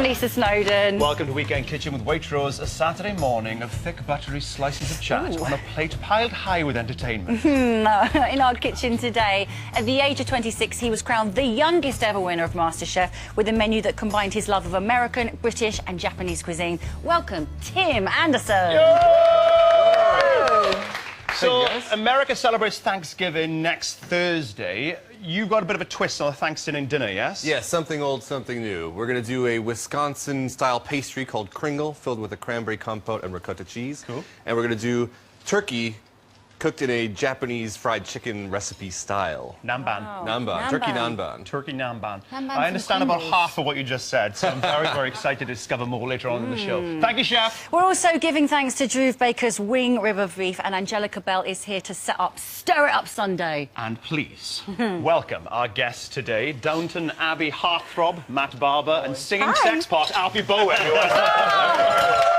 Lisa Snowdon. Welcome to Weekend Kitchen with Waitrose, a Saturday morning of thick, buttery slices of chat on a plate piled high with entertainment. In our kitchen today, at the age of 26, he was crowned the youngest ever winner of MasterChef with a menu that combined his love of American, British and Japanese cuisine. Welcome, Tim Anderson. So, America celebrates Thanksgiving next Thursday. You got a bit of a twist on the Thanksgiving dinner, yes? Yeah, something old, something new. We're going to do a Wisconsin-style pastry called Kringle, filled with a cranberry compote and ricotta cheese. Cool. And we're going to do turkey cooked in a Japanese fried chicken recipe style. Namban. Namban. Turkey namban. Turkey namban. Namban I understand about from half of what you just said, so I'm very, very excited to discover more later on in the show. Thank you, Chef. We're also giving thanks to Drew Baker's wing, rib of beef, and Angelica Bell is here to set up Stir It Up Sunday. And please, welcome our guests today, Downton Abbey heartthrob, Matt Barber, and singing sexpot, Alfie Boe, everyone.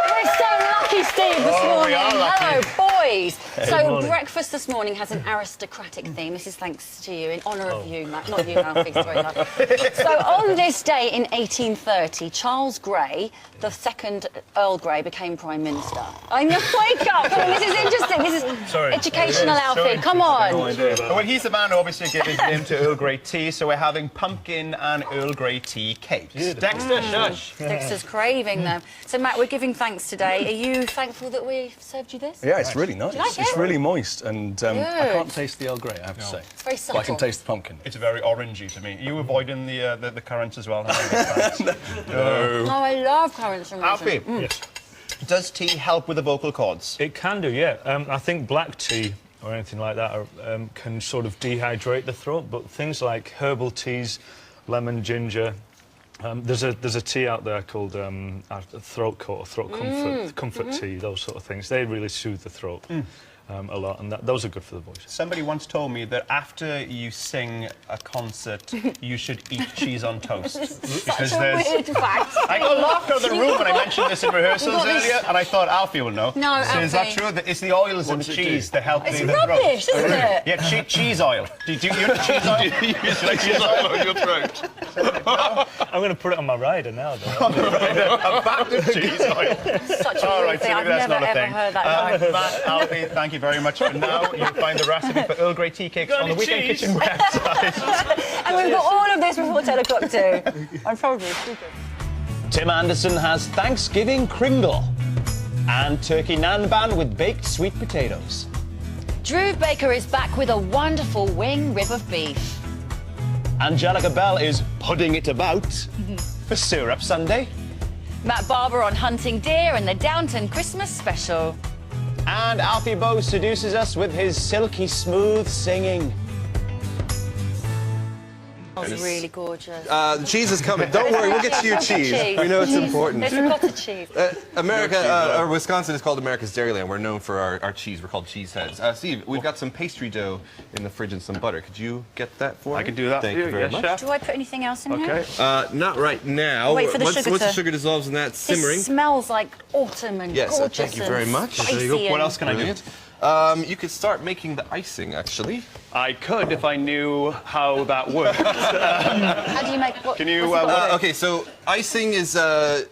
We're so lucky, Steve, this morning. We are lucky. Hello, boys. So breakfast this morning has an aristocratic theme. This is thanks to you, in honour of you, Matt. Not you, Alfie. Sorry, no. So on this day in 1830, Charles Grey, the second Earl Grey, became Prime Minister. I know, wake up. Come on, this is interesting. This is educational, Alfie. Come on. Well, he's the man who obviously gave his name to Earl Grey tea, so we're having pumpkin and Earl Grey tea cakes. Dexter, shush. Dexter's craving them. So, Matt, we're giving thanks today. Are you thankful that we served you this? Yeah, it's really nice. like it? It's really moist, and I Good. can't taste the Earl Grey, I have to say. It's very But subtle. I can taste the pumpkin. It's very orangey to me. Are you avoiding the currants as well? No. Oh, I love currants and Alfie, Yes. does tea help with the vocal cords? It can do, yeah. I think black tea or anything like that can sort of dehydrate the throat, but things like herbal teas, lemon, ginger. There's a tea out there called throat coat, throat comfort tea, those sort of things. They really soothe the throat a lot, and those are good for the voice. Somebody once told me that after you sing a concert, you should eat cheese on toast. Such a weird fact. I got laughed out of the room when I mentioned this in rehearsals got this- earlier, and I thought Alfie will know. No, So is that Alfie. true? That it's the oils in the cheese that help It's the throat? rubbish, isn't it? Yeah, cheese oil. Do you want cheese oil? It's like cheese oil on your throat. I'm going to put it on my rider now, though. A vat of cheese oil. Such a All weird right, thing. so I've maybe that's never, not a ever thing. heard that. No. Matt, Alfie, thank you very much for now. You'll find the recipe for Earl Grey tea cakes on the Weekend cheese? Kitchen website. And we've got all of this before 10 o'clock too. I'm probably stupid. Tim Anderson has Thanksgiving Kringle and turkey nanban with baked sweet potatoes. Drew Baker is back with a wonderful wing rib of beef. Angelica Bell is pudding it about for Stir Up Sunday. Matt Barber on hunting deer and the Downton Christmas special. And Alfie Boe seduces us with his silky smooth singing. That was really gorgeous. The cheese is coming. Don't worry, we'll get you your cheese. We know it's important. There's ricotta cheese. America, or Wisconsin is called America's Dairyland. We're known for our cheese. We're called cheeseheads. Steve, we've got some pastry dough in the fridge and some butter. Could you get that for me? I can do that Thank for you very yes, much. Chef. Do I put anything else in here? Okay. Not right now. Wait for the once sugar once the to- sugar dissolves in that, simmering. It smells like autumn and Yes, gorgeous thank you very and much. spicy There you go. and- What else can I do? Brilliant. You could start making the icing, actually. I could if I knew how that worked. How do you make what? Can you, what's it called? Okay, so icing is,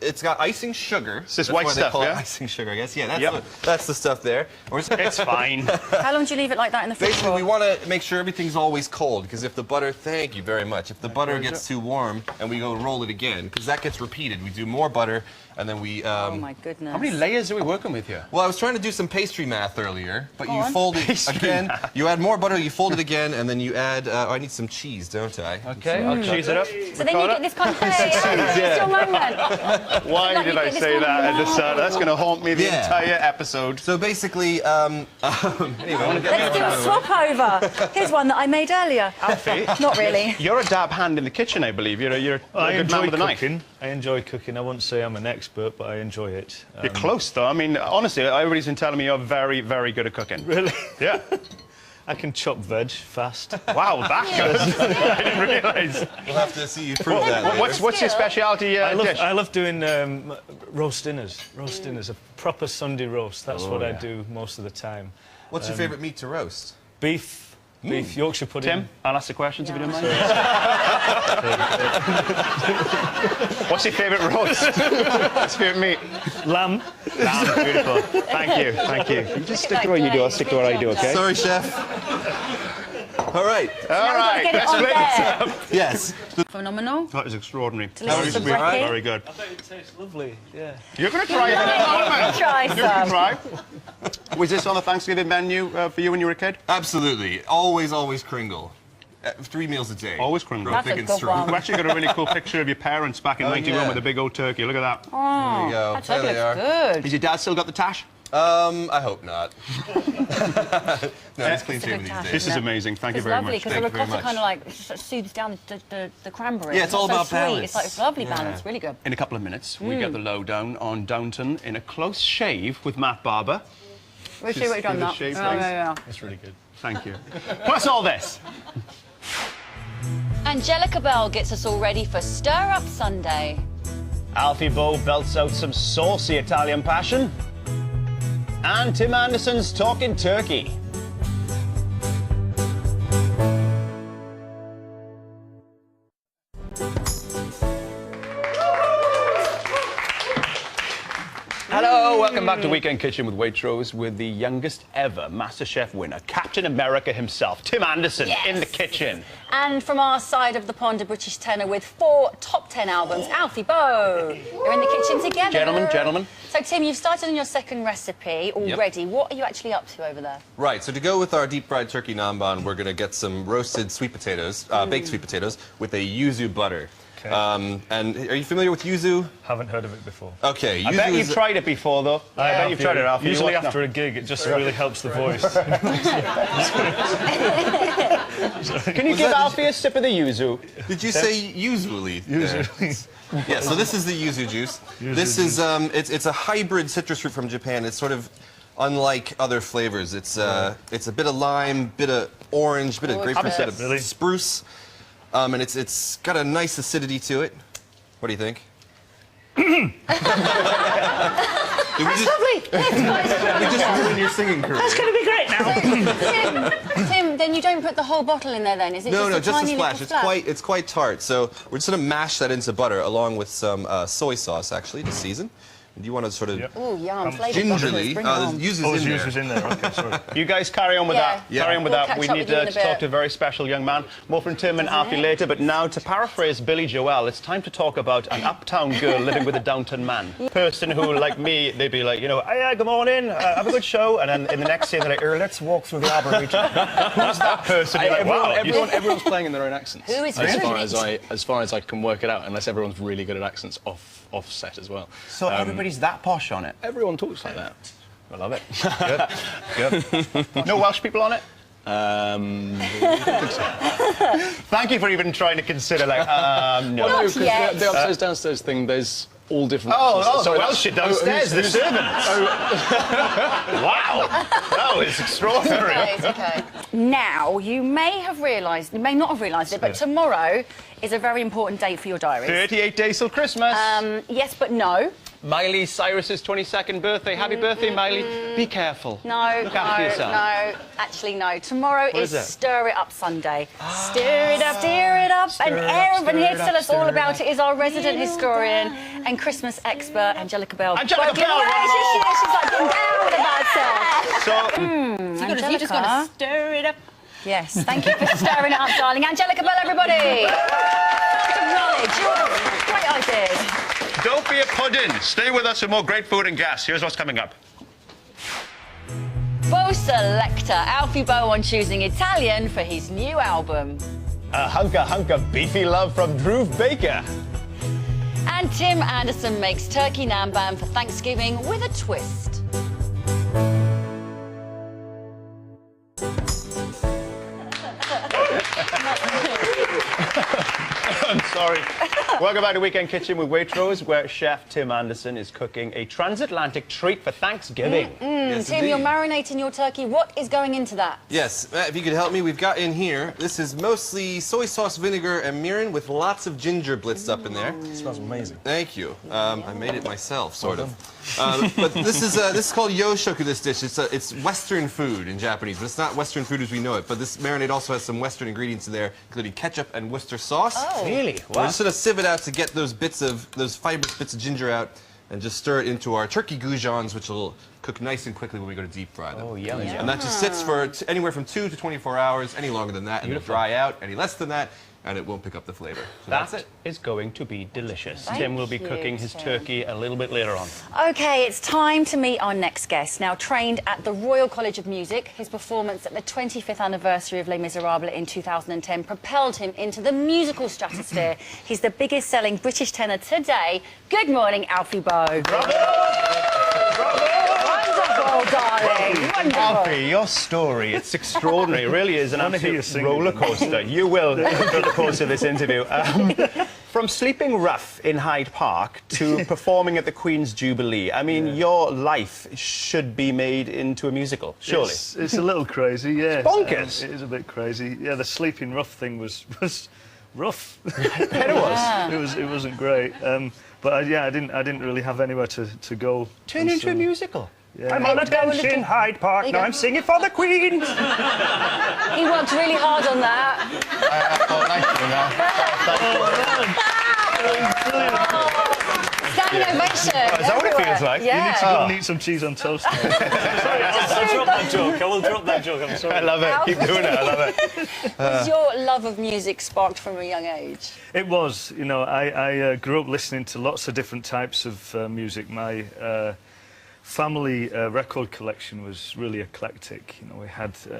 it's got icing sugar. this That's white why stuff, they call it yeah? icing sugar, I guess. Yeah, Yep. that's the stuff there. We're just- It's fine. How long do you leave it like that in the fridge Basically, for? we want to make sure everything's always cold, because if the butter, thank you very much, if the butter gets too warm and we go roll it again, because that gets repeated, we do more butter and then we... Oh my goodness. How many layers are we working with here? Well, I was trying to do some pastry math earlier, but you on. fold it Pastry again, math. you add more butter, you fold it again, and then you add, I need some cheese, don't I? Okay, I'll cheese it up. So then you get this kind of hey, it's your moment. Why Like did you I get this say kind of that at the wow. start? That's going to haunt me the Yeah. entire episode. So basically, anyway, Let's do a swap over. Here's one that I made earlier. Alfie, Not really. you're a dab hand in the kitchen, I believe. You're a I good man enjoy with a knife. cooking. I enjoy cooking. I wouldn't say I'm an expert, but I enjoy it. You're close, though. I mean, honestly, everybody's been telling me you're very, very good at cooking. Really? Yeah. I can chop veg fast. Wow, that good. I didn't realise. we'll have to see you prove that later. What's your specialty dish? I love doing roast dinners. Roast dinners, a proper Sunday roast. That's what I do most of the time. What's your favorite meat to roast? Beef, beef Yorkshire pudding. Tim, I'll ask the questions if you don't mind. What's your favourite roast? What's your favourite meat? Lamb. Lamb, beautiful. Thank you, thank you. You just stick to what you do, I'll stick to what I do, okay? Sorry, chef. All right. All right, Get it let's on split this there. up. Yes. Phenomenal. That is extraordinary. Delicious and Very, brecky. very good. I bet it tastes lovely, yeah. You're going to try it in a moment. Try You're going to some. try. Was this on the Thanksgiving menu for you when you were a kid? Absolutely. Always, always Kringle. 3 meals a day. Always Kringle. Grow That's thick a and good strong. one. We've actually got a really cool picture of your parents back in Oh, 91 yeah. with a big old turkey. Look at that. There you go. That There turkey they are. looks good. Has your dad still got the tash? I hope not. No, he's clean shaven these tash. days. This is amazing. Thank you It's very lovely much. because the Thank you very ricotta much. kind of like soothes down the cranberry. Yeah, it's all not about so sweet. balance. It's like it's lovely balance. Really good. In a couple of minutes, we get the lowdown on Downton in a close shave with Matt Barber. We'll see what you've done give it a now. shake, Yeah, please. yeah, It's really good. Thank you. What's all this? yeah. Angelica Bell gets us all ready for Stir Up Sunday. Alfie Boe belts out some saucy Italian passion. And Tim Anderson's Talking Turkey. Hello, welcome back to Weekend Kitchen with Waitrose with the youngest ever MasterChef winner, Captain America himself, Tim Anderson, Yes. in the kitchen. And from our side of the pond, a British tenor with 4 top 10 albums, Alfie Boe. They're in the kitchen together. Gentlemen. So, Tim, you've started on your second recipe already. What are you actually up to over there? Right, so to go with our deep-fried turkey namban, we're going to get some roasted sweet potatoes, baked sweet potatoes, with a yuzu butter. Okay. And are you familiar with yuzu? Haven't heard of it before. Okay, I yuzu bet you've is... tried it before, though. I bet you've tried it, Alfie. Usually What's after not? a gig, it just really helps the voice. Can you give Alfie a sip of the yuzu? Did you say usually? Usually. Yeah, so this is the yuzu juice. This is it's a hybrid citrus fruit from Japan. It's sort of unlike other flavors. It's a bit of lime, bit of orange, bit of grapefruit, bit of Really? spruce, and it's got a nice acidity to it. What do you think? Did we just ruin your singing career? That's going to be great now. Tim, then you don't put the whole bottle in there then, is it No, just a just a tiny splash. little It's quite tart. So we're just gonna mash that into butter along with some soy sauce, actually, to season. And you want to sort of Oh, yum, flavoured gingerly. Bring it on. Yuzu's Oh, in there. juice in there. Okay, sorry. You guys carry on with Yeah. that. Carry on with We'll that. catch We up need with you in to a bit. talk to a very special young man. More from Tim and Alfie later, but now to paraphrase Billy Joel, it's time to talk about an uptown girl living with a downtown man. Person who, like me, they'd be like, you know, hey, good morning, have a good show, and then in the next scene they're like, let's walk through the Arboretum. Who's that person? You're like, wow, Everyone's playing in their own accents. Who is as really? far as I can work it out, unless everyone's really good at accents offset as well. So everybody's that posh on it. Everyone talks like that. I love it. Good. No Welsh people on it? Thank you for even trying to consider, like, no. Not because yet. the upstairs downstairs thing, there's all different. Oh, the Sorry, Welsh shit downstairs, the servants. Wow, that was extraordinary. It's okay. Now, you may have realised, you may not have realised it, but tomorrow is a very important date for your diaries. 38 days till Christmas. Yes, but no. Miley Cyrus's 22nd birthday. Happy birthday, Miley. Be careful. No, Look after yourself. no, actually no. Tomorrow is it? Stir It Up Sunday. Stir it up, stir it up. And Erin here to tell us all about it is our resident historian and Christmas expert, Angelica Bell. Angelica Bell, Where is she? She's like been down about it. So, Angelica. You just got to stir it up. Yes, thank you for stirring it up, darling. Angelica Bell, everybody. Good knowledge. Great ideas. don't be a pudding. Stay with us for more great food and gas. Here's what's coming up. Boe Selector, Alfie Boe on choosing Italian for his new album. A hunk of beefy love from Drew Baker. And Tim Anderson makes turkey namban for Thanksgiving with a twist. I'm Sorry. Welcome back to Weekend Kitchen with Waitrose, where Chef Tim Anderson is cooking a transatlantic treat for Thanksgiving. Yes, Tim, indeed. you're marinating your turkey. What is going into that? Yes, Matt, if you could help me, we've got in here, this is mostly soy sauce, vinegar, and mirin with lots of ginger blitzed up in there. It smells amazing. Thank you. I made it myself, sort of. But this is called yoshoku, this dish. It's Western food in Japanese, but it's not Western food as we know it. But this marinade also has some Western ingredients in there, including ketchup and Worcester sauce. Oh. Really? We're just going to sieve it out to get those fibrous bits of ginger out, and just stir it into our turkey goujons, which will cook nice and quickly when we go to deep fry them. Oh, yummy. Yeah. And that just sits for anywhere from 2 to 24 hours, any longer than that, and it'll dry out. Any less than that, and it won't pick up the flavor. So that's That it. is going to be delicious. Thank Tim will be you, cooking his Tim. turkey a little bit later on. OK, it's time to meet our next guest. Now, trained at the Royal College of Music, his performance at the 25th anniversary of Les Miserables in 2010 propelled him into the musical stratosphere. He's the biggest selling British tenor today. Good morning, Alfie Boe. Wonderful, darling. Wonderful. Alfie, your story, it's extraordinary. It really is an wanna hear you absolute sing roller again. coaster. You will through the course of this interview. From sleeping rough in Hyde Park to performing at the Queen's Jubilee, I mean, your life should be made into a musical, surely. It's a little crazy, yeah. bonkers. It is a bit crazy. Yeah, the sleeping rough thing was rough. It was. It wasn't great. But I didn't really have anywhere to go. Turn And into a so- musical. Yeah. I'm on a bench in Hyde Park, There you now go. I'm singing for the Queen. He worked really hard on that. Standing ovation. Is that what it feels like? Yeah. You need to go and eat some cheese on toast. Sorry, I'll drop that joke. I will drop that joke. I'm sorry. I love it. Keep doing it. I love it. Was your love of music sparked from a young age? It was. You know, I grew up listening to lots of different types of music. My family record collection was really eclectic. You know,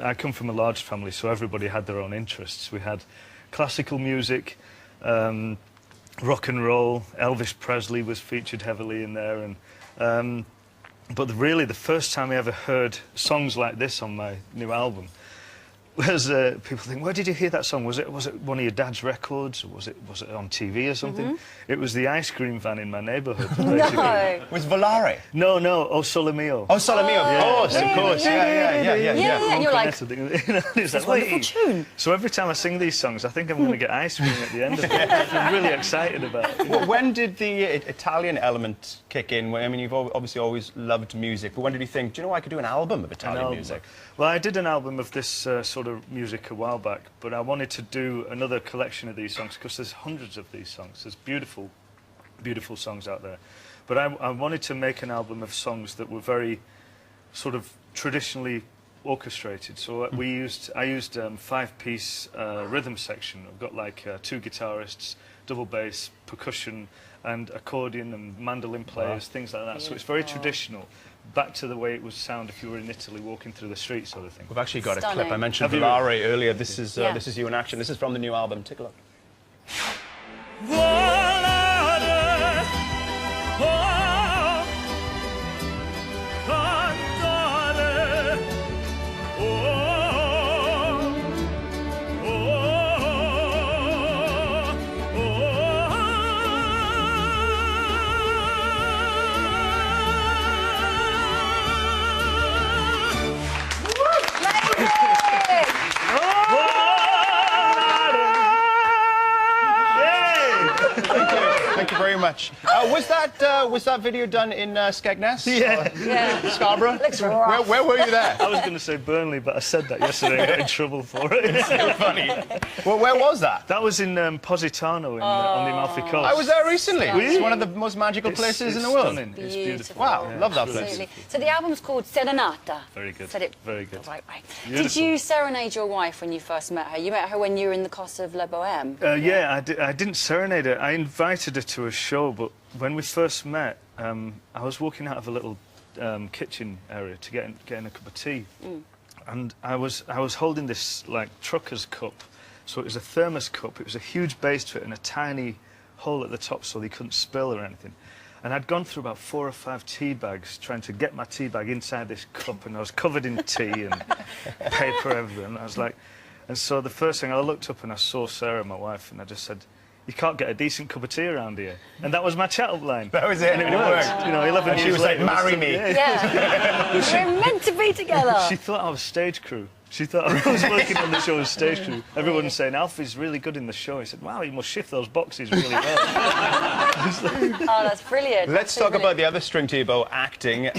I come from a large family, so everybody had their own interests. We had classical music, rock and roll. Elvis Presley was featured heavily in there, and but really the first time I ever heard songs like this on my new album was people think, where did you hear that song? Was it one of your dad's records, or was it on TV or something? It was the ice cream van in my neighbourhood. Basically. No. Was Volare? No, O Sole Mio. Oh, Sole Mio, of course, of yeah, course. yeah, Yeah. and you're like, You know, it's this like, wonderful wait. tune. So every time I sing these songs, I think I'm going to get ice cream at the end of it. I'm really excited about it. Well, when did the Italian element kick in? I mean, you've obviously always loved music, but when did you think, do you know, I could do an album of Italian album. music? Well, I did an album of this sort of music a while back, but I wanted to do another collection of these songs because there's hundreds of these songs. There's beautiful, beautiful songs out there. But I wanted to make an album of songs that were very sort of traditionally orchestrated. So I used 5-piece rhythm section. I've got like 2 guitarists, double bass, percussion, and accordion and mandolin players, things like that. So it's very traditional, back to the way it would sound if you were in Italy walking through the street, sort of thing. We've actually got a Stunning. clip. I mentioned Have you? Volare earlier. This is Yeah. this is you in action. This is from the new album. Take a look. Thank you very much. Was that video done in Skegness? Yeah. Yeah. Scarborough? Looks rough. Where were you there? I was going to say Burnley, but I said that yesterday and got in trouble for it. Funny. Well, where was that? That was in Positano on the Amalfi Coast. I was there recently. Stunning. It's one of the most magical places in the world. Stunning. It's beautiful. Wow, love that place. Absolutely. So the album's called Serenata. Very good. Said it Very good. Right, right. Did Beautiful. you serenade your wife when you first met her? You met her when you were in the Cost of La Boheme. Yeah, I didn't serenade her. I invited her to a show, but when we first met, I was walking out of a little kitchen area to get in a cup of tea, and I was holding this like trucker's cup, so it was a thermos cup. It was a huge base to it and a tiny hole at the top, so they couldn't spill or anything. And I'd gone through about 4 or 5 tea bags trying to get my tea bag inside this cup, and I was covered in tea and paper everywhere. And I was like, and so the first thing I looked up and I saw Sarah, my wife, and I just said, you can't get a decent cup of tea around here. And that was my chat-up line. That was it, and it worked. You know, 11 And years she was like, later, marry still- me. Yeah. We're meant to be together. She thought I was stage crew. She thought I was working on the show as stage crew. Everyone was saying, Alfie's really good in the show. He said, wow, you must shift those boxes really well. Oh, that's brilliant. Let's That's talk brilliant. about the other string to your bow, acting.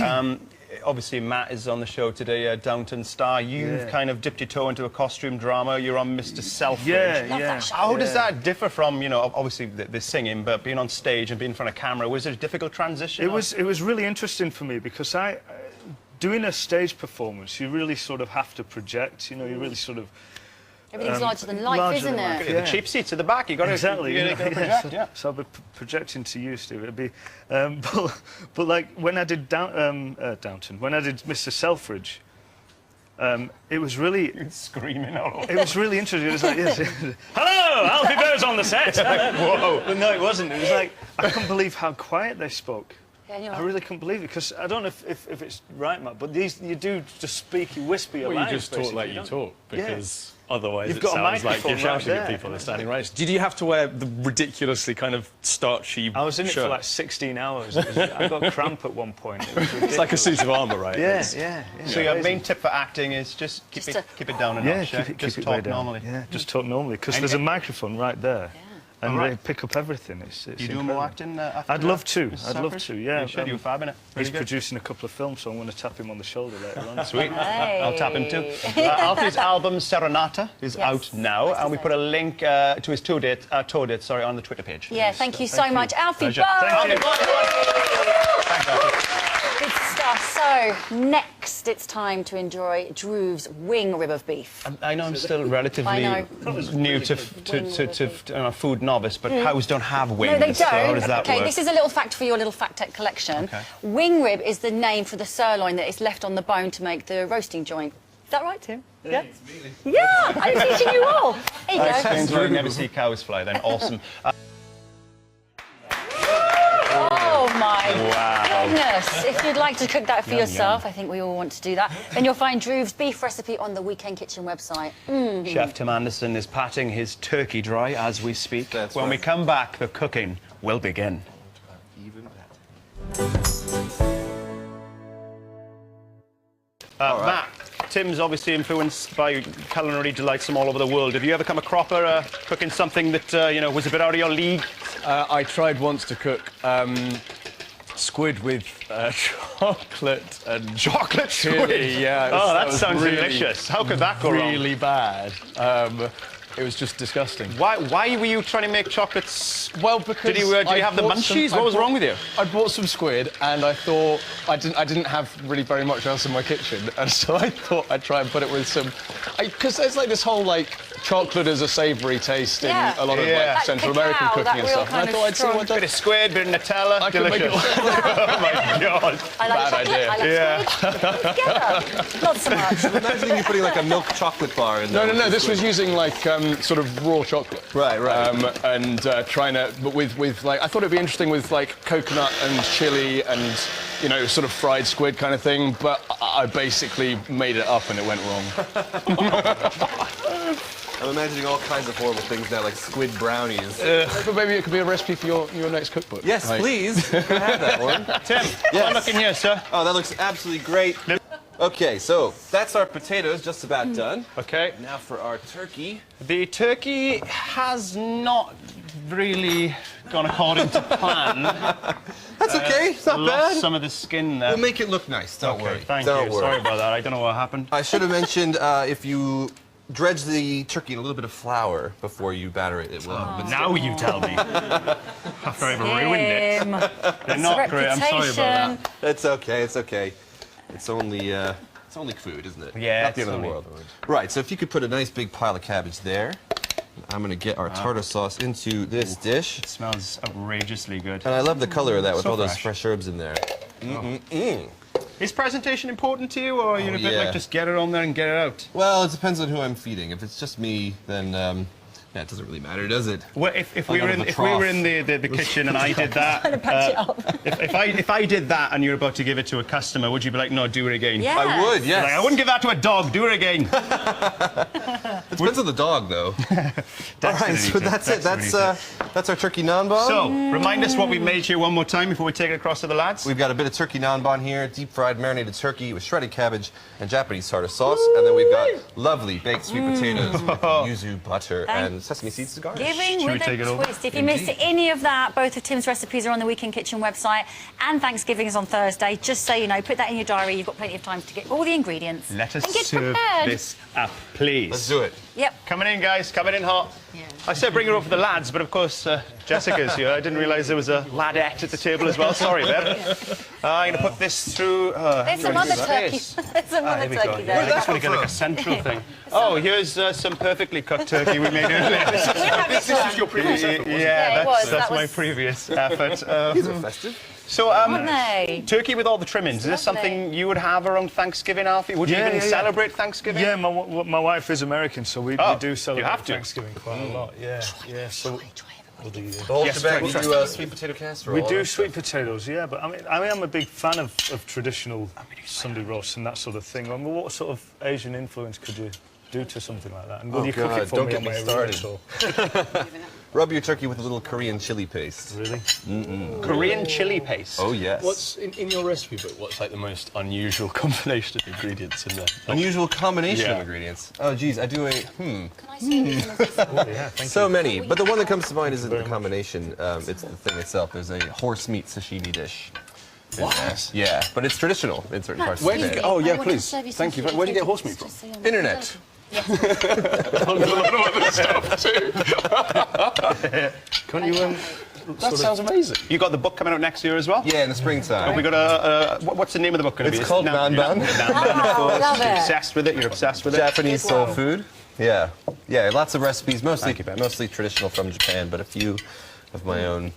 Obviously, Matt is on the show today, a Downton star. You've kind of dipped your toe into a costume drama. You're on Mr. Selfridge. Yeah. How does that differ from, you know, obviously the singing, but being on stage and being in front of camera? Was it a difficult transition? It was really interesting for me because doing a stage performance, you really sort of have to project. You know, you really sort of. Everything's larger than life, larger isn't than it? life. The cheap seats at the back. You got to Exactly. You You know, gotta yeah, project, so I'll be projecting to you, Steve. It'd be, but like when I did Downton, when I did Mr. Selfridge, it was really. Screaming all over. It was really interesting. It was like, yes, hello, Alfie Boe's on the set. Whoa. But no, it wasn't. It was like I couldn't believe how quiet they spoke. Yeah, you're I right. really couldn't believe it because I don't know if it's right, Matt, but you do just speak, you whisper your Well, lines. you just talk like you don't talk, because otherwise You've it got a sounds like microphone you're shouting right at there. people that are standing right. Did you have to wear the ridiculously kind of starchy I was in it shirt? for like 16 hours. I got cramp at one point. It was It's like a suit of armour, right? Yeah, It's- yeah. So your main tip for acting is just keep it down a Yeah, notch. keep it Just way talk down. normally. Yeah, just talk normally because And there's a it- microphone right there, and Alright. they pick up everything. It's You doing incredible. more acting after I'd love that, to. Mr. I'd love Selfridge? to. Yeah. You should. You were fab in it. He's Really good. producing a couple of films, so I'm going to tap him on the shoulder later on. Sweet. Hey. I'll tap into. Alfie's album Serenata is Yes. out now, and we put a link to his tour date, on the Twitter page. Yeah, thank you so much. Alfie Pleasure. Boe. Thank you. Thanks, Alfie. Good stuff. So, next it's time to enjoy Drew's wing rib of beef. I know I'm still relatively I new to food novice, but cows don't have wings. No, they So how don't. does that Okay, work? this is a little fact for your little fact tech collection. Okay. Wing rib is the name for the sirloin that is left on the bone to make the roasting joint. Is that right, Tim? Yeah. Yeah, I'm teaching you all. There you go. Explains why I never see cows fly. Then awesome. Oh my goodness. If you'd like to cook that for yourself, I think we all want to do that, then you'll find Drew's beef recipe on the Weekend Kitchen website. Chef Tim Anderson is patting his turkey dry as we speak. That's when we right. come back, the cooking will begin. Even better. Matt, Tim's obviously influenced by culinary delights from all over the world. Have you ever come a cropper cooking something that was a bit out of your league? I tried once to cook squid with chocolate and Chocolate chili. squid? Yeah. Oh, that was sounds really, delicious. How could that go wrong? really bad. It was just disgusting. Why were you trying to make chocolates? Well, because Did you have the munchies? What was wrong with you? I bought some squid, and I thought I didn't have really very much else in my kitchen, and so I thought I'd try and put it with some, because there's like this whole like chocolate as a savoury taste in Yeah. a lot of Yeah. like Central That American cacao, cooking that and real stuff. And I kind of thought I'd see strong- what Bit that. of squid, bit of Nutella. I could make Delicious. Oh my God. I like Bad chocolate, idea. I like Yeah. squid. Together. Not so much. Imagine you putting like a milk chocolate bar in there. No. This was using like sort of raw chocolate. Right. And trying to, but with like, I thought it'd be interesting with like coconut and chili and sort of fried squid kind of thing. But I basically made it up and it went wrong. I'm imagining all kinds of horrible things now, like squid brownies. But maybe it could be a recipe for your next cookbook. Yes, Like- please. Can I have that one? Tim, I'm looking here, sir. Oh, that looks absolutely great. Okay, so that's our potatoes just about done. Okay. Now for our turkey. The turkey has not really gone according to plan. That's okay. It's not Lost bad. some of the skin there. We'll make it look nice. Don't worry. Thank Don't you. worry. Sorry about that. I don't know what happened. I should have mentioned if you dredge the turkey in a little bit of flour before you batter it, it will. but Now you tell me. After I've ruined it. Tim. They're not great. I'm sorry about that. Reputation. It's okay. It's okay. It's only food, isn't it? Yeah, Not the it's end of the only world. Right. So if you could put a nice big pile of cabbage there, I'm gonna get our tartar sauce into this dish. It smells outrageously good. And I love the color of that with So all those fresh. fresh herbs in there. Is presentation important to you, or are you a bit yeah. like just get it on there and get it out? Well, it depends on who I'm feeding. If it's just me, then Yeah, it doesn't really matter, does it? Well, if we were in the kitchen and I did that, if I did that and you were about to give it to a customer, would you be like, no, do it again? Yes. I would, yes. Like, I wouldn't give that to a dog. Do it again. It depends on the dog, though. All right, so that's it. That's our turkey naan bun. So, remind us what we made here one more time before we take it across to the lads. We've got a bit of turkey naan bun here, deep-fried marinated turkey with shredded cabbage and Japanese tartar sauce. And then we've got lovely baked sweet potatoes with yuzu butter and sesame seeds to garnish. Giving Should we with take it a over? twist. If you missed any of that, both of Tim's recipes are on the Weekend Kitchen website, and Thanksgiving is on Thursday. Just so you know, put that in your diary. You've got plenty of time to get all the ingredients. Let us and get serve prepared. this up, please. Let's do it. Yep. Coming in, guys. Coming in hot. Yeah. I said bring it over for the lads, but of course Jessica's here. I didn't realise there was a ladette at the table as well. Sorry, babe. I'm going to put this through. There's some other turkey. There's some other Here we go. turkey Yeah, there. that's really like a central thing. Oh, here's some perfectly cut turkey we made earlier. This was your previous effort, wasn't it? Yeah, it was. That's That my was- previous effort. These are festive. So, Aren't they? turkey with all the trimmings. Is this Lovely. something you would have around Thanksgiving, Alfie? Would you Yeah, even yeah, yeah. celebrate Thanksgiving? Yeah, my wife is American, so we do celebrate have to. Thanksgiving quite a lot. Yeah, yeah. So we'll do The whole Yes, shebang. try. We do sweet potato casserole. we all do that sweet stuff. potatoes, yeah. But I mean, I'm a big fan of traditional Sunday roast and that sort of thing. I mean, what sort of Asian influence could you do to something like that? And will Oh, you cook God, it for don't me get on me my started. started. Rub your turkey with a little Korean chili paste. Really? Korean chili paste. Oh, yes. What's in your recipe book? What's like the most unusual combination of ingredients in there? Unusual combination Yeah. of ingredients. Oh, geez, I do a, Can I see some of this? Oh, yeah, thank so many. But the one that comes to mind isn't the combination. It's the thing itself. There's a horse meat sashimi dish. What? Yeah, but it's traditional in certain parts of Where the did day. you, oh, yeah, I want to please. serve you Thank some you. Where do you get horse meat just from? so you Internet. Can't you, that sounds amazing. You got the book coming out next year as well? Yeah, in the springtime. We got a what's the name of the book going to be? It's called Naan Bun. Oh, love You're it. obsessed with it. You're obsessed with it. Japanese Good soul one. food. Yeah, yeah, lots of recipes, mostly Thank you, Ben. mostly traditional from Japan, but a few of my own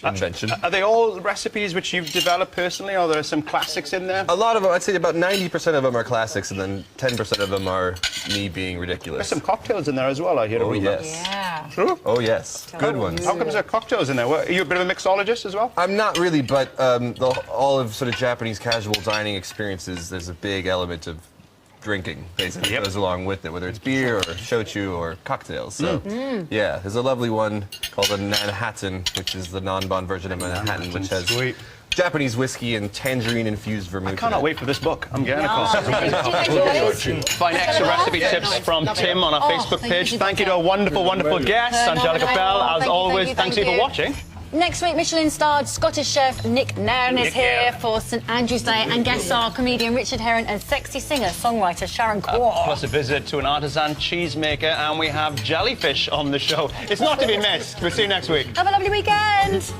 invention. Are they all recipes which you've developed personally, or there are some classics in there? A lot of them, I'd say about 90% of them are classics, and then 10% of them are me being There's ridiculous. some cocktails in there as well, I hear. Oh, a rumor. yes. Yeah. Oh, yes. Good ones. How comes there are cocktails in there? What, are you a bit of a mixologist as well? I'm not really, but all of sort of Japanese casual dining experiences, there's a big element of drinking, basically, Yep. goes along with it, whether it's beer or shochu or cocktails. So, yeah, there's a lovely one called a Manhattan, which is the non-bond version of Manhattan, which has Sweet. Japanese whiskey and tangerine-infused vermouth. I cannot in it. wait for this book. I'm getting a Oh, copy. thank you. Find extra recipe tips from Tim on our Facebook thank you, page. Tim. Thank you to our wonderful, wonderful guest, Angelica Bell. As Thank you, always, thank thanks you, to you for thank you. watching. Next week, Michelin-starred Scottish chef Nick Nairn is Nick here Nairn. for St Andrew's Day, and guests are comedian Richard Herron and sexy singer-songwriter Sharon Kwok. Plus a visit to an artisan cheesemaker, and we have jellyfish on the show. It's not to be missed. We'll see you next week. Have a lovely weekend.